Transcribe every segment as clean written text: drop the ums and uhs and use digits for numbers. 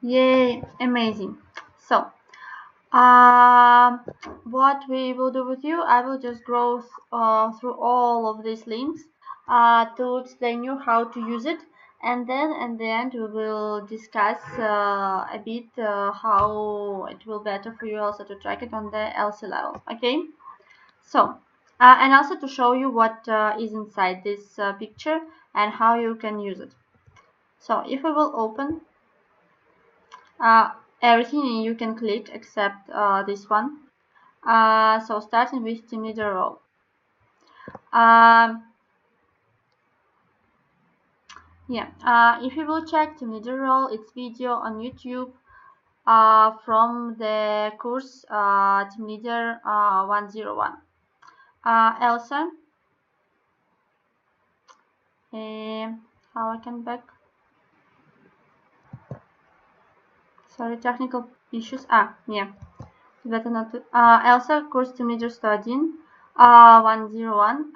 Yay, amazing. So, um, what we will do with you, I will just go through all of these links to explain you how to use it, and then at the end we will discuss a bit how it will better for you also to track it on the LC level. Okay, so and also to show you what is inside this picture and how you can use it. So if we will open uh, everything, you can click except this one. So starting with team leader role. Um, yeah, if you will check team leader role, it's video on YouTube from the course team leader 101. Elsa, how I can back? Sorry, technical issues. Yeah, better not to. Elsa, course team leader studying 101.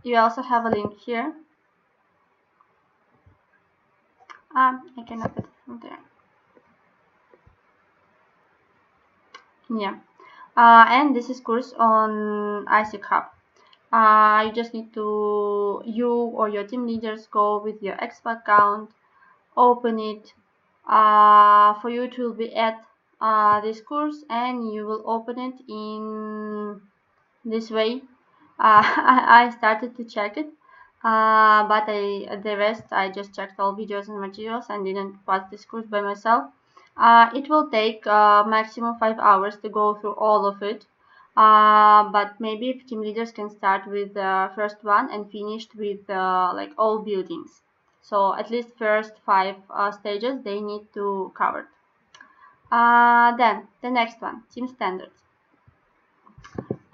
You also have a link here. I cannot put it from there. Yeah. And this is course on ISIC Hub. You just need to, you or your team leaders go with your Expo account, open it. For you, it will be at this course, and you will open it in this way. I started to check it, but the rest I just checked all videos and materials and didn't pass this course by myself. It will take maximum 5 hours to go through all of it. But maybe if team leaders can start with the first one and finished with like all buildings. So at least first five stages they need to cover. Then the next one, team standards.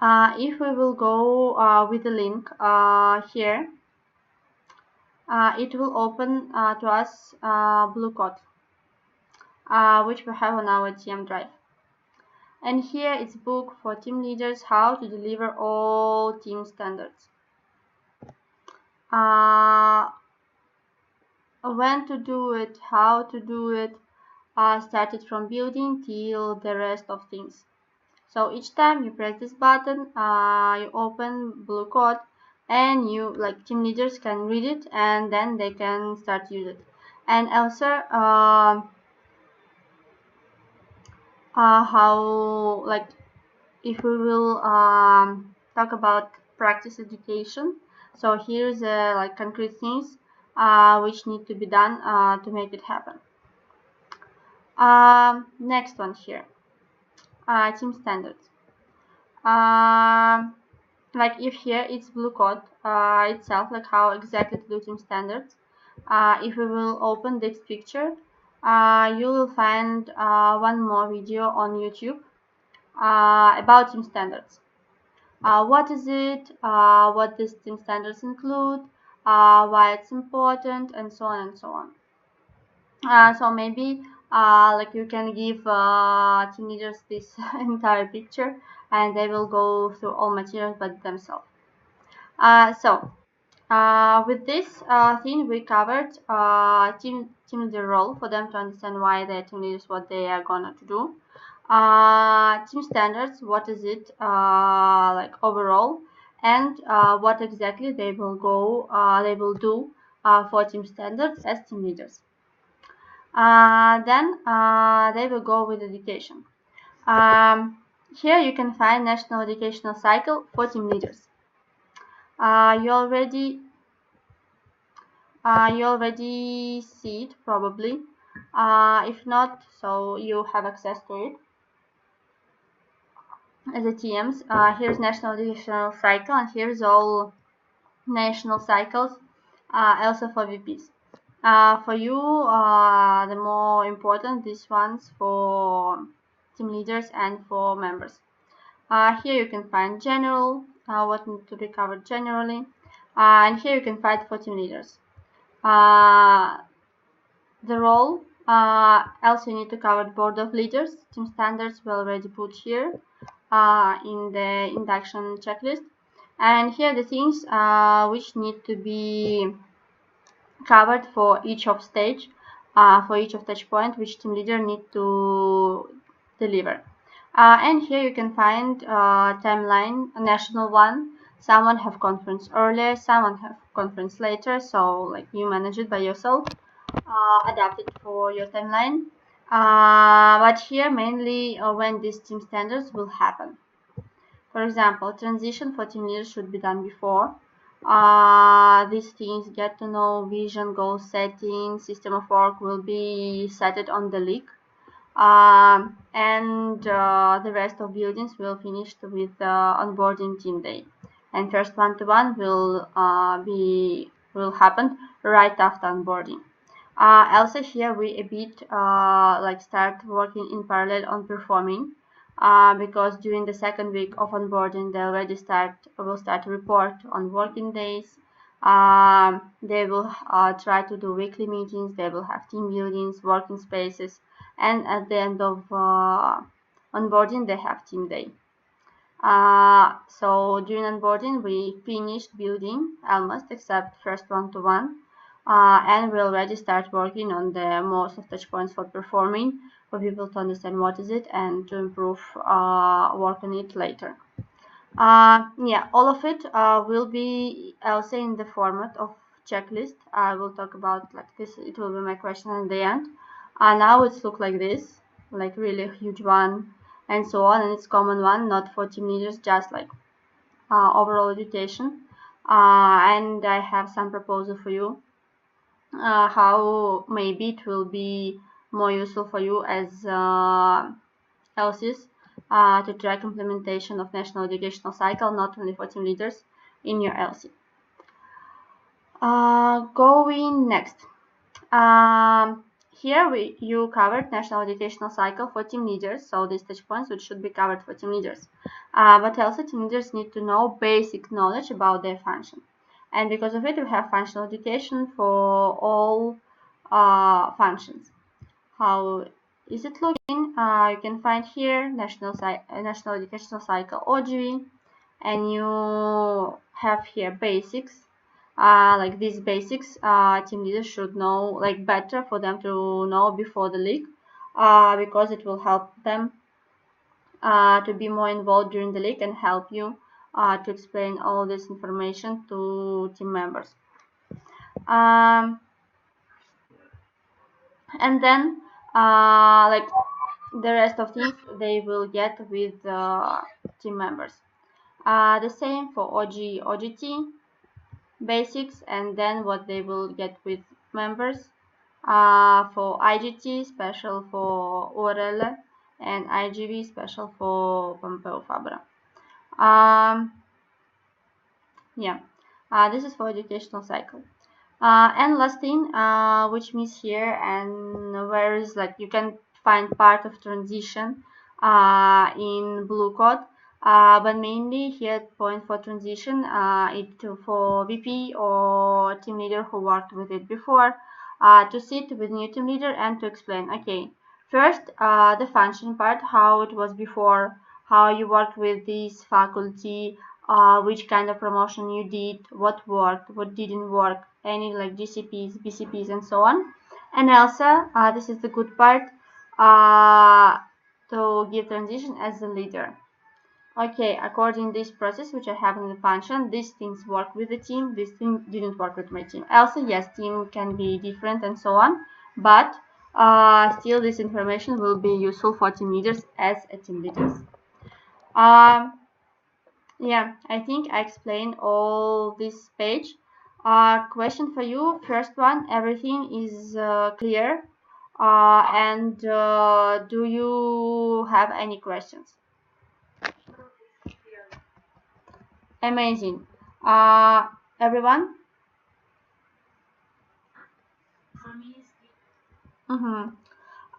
If we will go with the link here, it will open to us blue code, which we have on our TM drive. And here it's book for team leaders how to deliver all team standards. When to do it, how to do it, started from building till the rest of things. So each time you press this button, you open blue code, and you like team leaders can read it, and then they can start use it. And also how like if we will talk about practice education. So here's like concrete things which need to be done to make it happen. Next one here, team standards. Um, like if here it's blue code itself, like how exactly to do team standards. If we will open this picture, you will find one more video on YouTube about team standards. What is it? What these team standards include? Why it's important, and so on and so on. So maybe like you can give team leaders this entire picture, and they will go through all materials by themselves. With this thing, we covered team leader role for them to understand why their team leaders what they are gonna to do. Team standards, what is it like overall, and what exactly they will do for team standards as team leaders. Then they will go with education. Here you can find national educational cycle for team leaders. You already see it probably. If not, so you have access to it as a TMs. Here's national educational cycle, and here's all national cycles, also for VPs. For you, the more important, these ones for team leaders and for members. Here you can find general, what needs to be covered generally, and here you can find for team leaders. The role, also you need to cover the board of leaders. Team standards we already put here in the induction checklist. And here the things which need to be covered for each of stage. for each of touch point which team leader need to deliver. And here you can find timeline, a national one. Someone have conference earlier, someone have conference later, so like you manage it by yourself, adapt it for your timeline. But here mainly when these team standards will happen. For example, transition for team leaders should be done before. These teams get to know vision, goal setting, system of work will be set on the leak. And the rest of buildings will finish with onboarding team day. And first one-to-one will happen right after onboarding. Also here we a bit like start working in parallel on performing because during the second week of onboarding they already will start to report on working days. They will try to do weekly meetings, they will have team buildings, working spaces, and at the end of onboarding they have team day. So during onboarding we finished building almost except first one-to-one, and we already start working on the most of touch points for performing, for people to understand what is it and to improve work on it later. Yeah, all of it will be, I'll say, in the format of checklist. I will talk about like this. It will be my question at the end. Now it's look like this, like really huge one, and so on. And it's common one, not for team leaders, just like overall education. And I have some proposal for you. How maybe it will be more useful for you as LCs to track implementation of national educational cycle, not only for team leaders in your LC. Going next. Here you covered national educational cycle for team leaders, so these touch points which should be covered for team leaders. But also team leaders need to know basic knowledge about their function. And because of it, we have functional education for all functions. How is it looking? You can find here national educational cycle OGV, and you have here basics. Like these basics, team leaders should know like better for them to know before the league, because it will help them to be more involved during the league and help you to explain all this information to team members. And then like the rest of things they will get with team members. The same for OGT basics, and then what they will get with members. For IGT special for URL, and IGV special for Pompeo Fabra. Yeah, this is for educational cycle. And last thing, which means here and where is like you can find part of transition in blue code, but mainly here point for transition it for VP or team leader who worked with it before, to sit with new team leader and to explain. Okay, first the function part, how it was before, how you worked with this faculty, which kind of promotion you did, what worked, what didn't work, any like GCPs, BCPs, and so on. And also, this is the good part, to give transition as a leader. Okay, according to this process which I have in the function, these things work with the team, this thing didn't work with my team. Also, yes, team can be different and so on, but still this information will be useful for team leaders as a team leaders. Yeah, I think I explained all this page. Question for you. First one, everything is clear. And do you have any questions? Amazing. Everyone? Mm-hmm.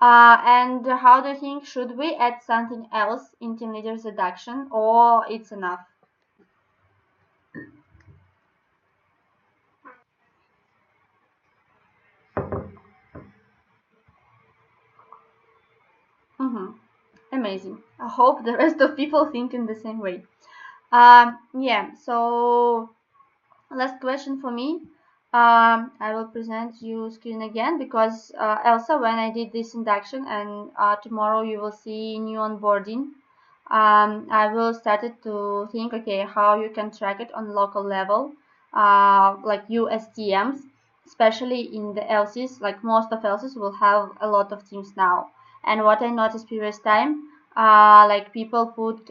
And how do you think, should we add something else in team leaders reduction, or it's enough? Mm-hmm. Amazing. I hope the rest of people think in the same way. Yeah, so last question for me. I will present you screen again because Elsa, when I did this induction and tomorrow you will see new onboarding, I will started to think, okay, how you can track it on local level, like USTMs, especially in the LCs. Like most of LCs will have a lot of teams now. And what I noticed previous time, like people put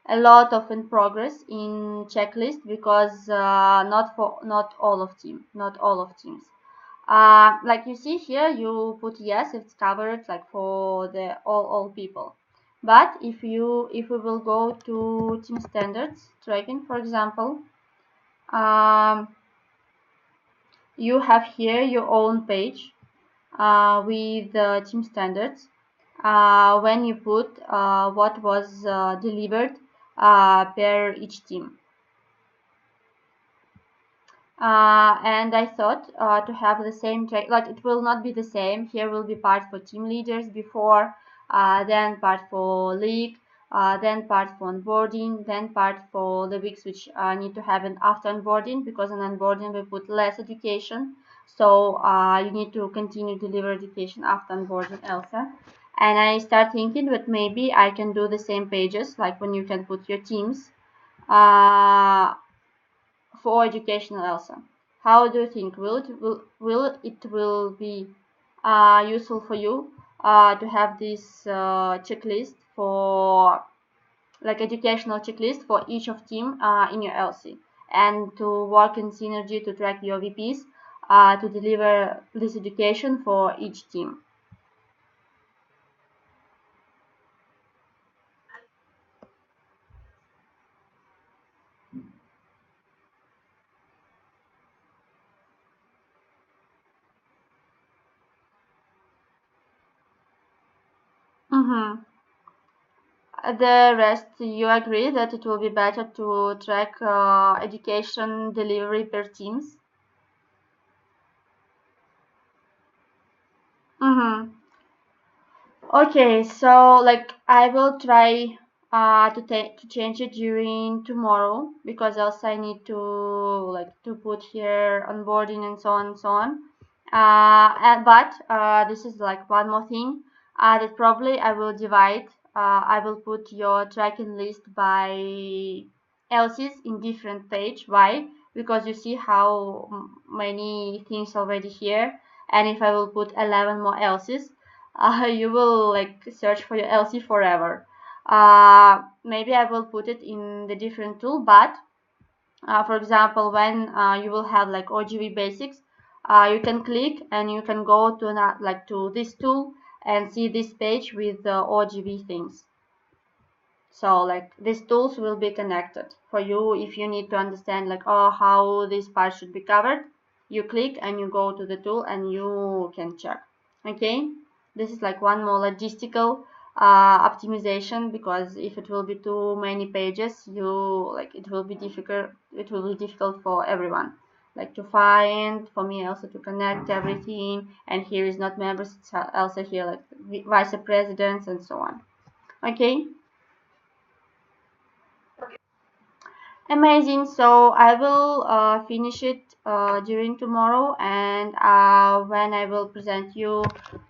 a lot of in progress in checklist because not all of teams. Like you see here, you put yes, it's covered like for the all people. But if we will go to team standards tracking, for example, um, you have here your own page with the team standards. When you put what was delivered per each team. And I thought to have the same track, like it will not be the same. Here will be part for team leaders before, then part for league, then part for onboarding, then part for the weeks which need to happen after onboarding, because on onboarding we put less education. So you need to continue deliver education after onboarding also. And I start thinking that maybe I can do the same pages, like when you can put your teams. Uh, for educational also. How do you think will be useful for you to have this checklist for like educational checklist for each of team in your LC and to work in synergy to track your VPs to deliver this education for each team. Mm-hmm. The rest, you agree that it will be better to track education delivery per teams? Mm-hmm. Okay, so like I will try to change it during tomorrow because else I need to like to put here onboarding and so on and so on. But this is like one more thing that probably I will divide. I will put your tracking list by else's in different page. Why? Because you see how many things already here, and if I will put 11 more else's you will like search for your LC forever. Maybe I will put it in the different tool, but for example, when you will have like OGV basics, you can click and you can go to like to this tool and see this page with the OGV things. So like these tools will be connected for you if you need to understand like oh how this part should be covered. You click and you go to the tool and you can check. Okay, this is like one more logistical optimization because if it will be too many pages, you like it will be difficult. It will be difficult for everyone like to find for me also to connect everything. And here is not members, it's also here like vice presidents and so on. Okay. Amazing. So I will finish it during tomorrow, and when I will present you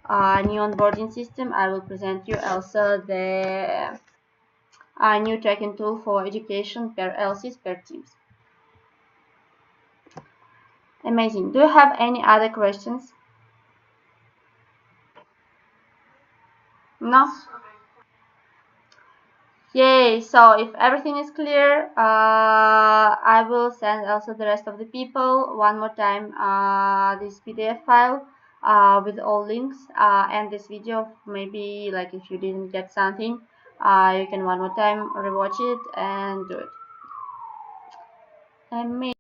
new onboarding system, I will present you also the new tracking tool for education per LCs per teams. Amazing. Do you have any other questions? No? Yay, so if everything is clear, I will send also the rest of the people one more time this PDF file with all links and this video. Maybe like if you didn't get something, you can one more time rewatch it and do it.